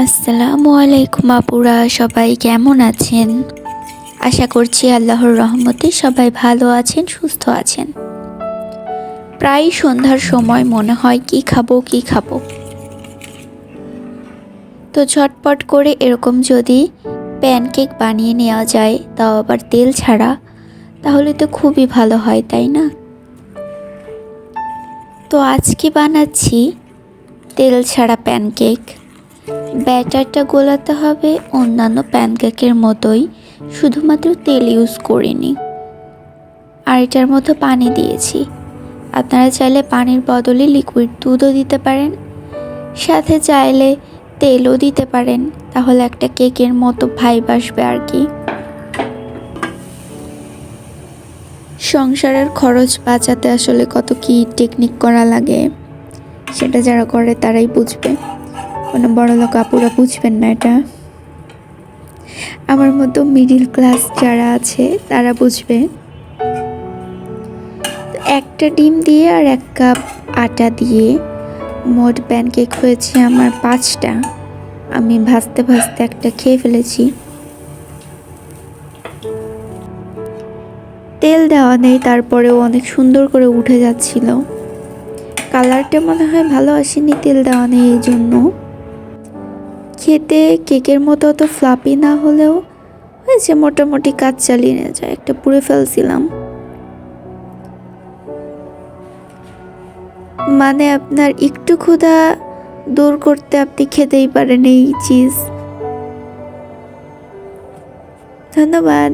আসসালামু আলাইকুম আপুরা, সবাই কেমন আছেন? আশা করছি আল্লাহর রহমতে সবাই ভালো আছেন, সুস্থ আছেন। প্রায় সন্ধ্যার সময় মনে হয় কি খাবো কি খাবো। তো ঝটপট করে এরকম যদি প্যানকেক বানিয়ে নেওয়া যায়, তাও আবার তেল ছাড়া, তাহলে তো খুবই ভালো হয়, তাই না? তো আজকে বানাচ্ছি তেল ছাড়া প্যানকেক। ব্যাটারটা গোলাতে হবে অন্যান্য প্যানকেকের মতোই, শুধুমাত্র তেল ইউজ করিনি। আর এটার মধ্যে পানি দিয়েছি। আপনারা চাইলে পানির বদলে লিকুইড দুধও দিতে পারেন, সাথে চাইলে তেলও দিতে পারেন, তাহলে একটা কেকের মতো ভাইব আসবে আর কি। সংসারের খরচ বাঁচাতে আসলে কত কি টেকনিক করা লাগে, সেটা যারা করে তারাই বুঝবে। কোনো বড়লোক আপুরা বুঝবেন না এটা। আমার মতো মিডিল ক্লাস যারা আছে তারা বুঝবে। একটা ডিম দিয়ে আর 1 কাপ আটা দিয়ে মোট প্যানকেক হয়েছে আমার 5টা। আমি ভাজতে ভাজতে একটা খেয়ে ফেলেছি। তেল দেওয়া নেই, তারপরেও অনেক সুন্দর করে উঠে যাচ্ছিল। কালারটা মনে হয় ভালো আসেনি তেল দেওয়া নেই, এই জন্য। খেতে কেকের মতো অত ফ্লাপি না হলেও হয়েছে, মোটামুটি কাজ চালিয়ে নিয়ে যায়। একটা পুড়ে ফেলছিলাম। মানে আপনার একটু ক্ষুধা দূর করতে আপনি খেতেই পারেন এই চিজ। ধন্যবাদ।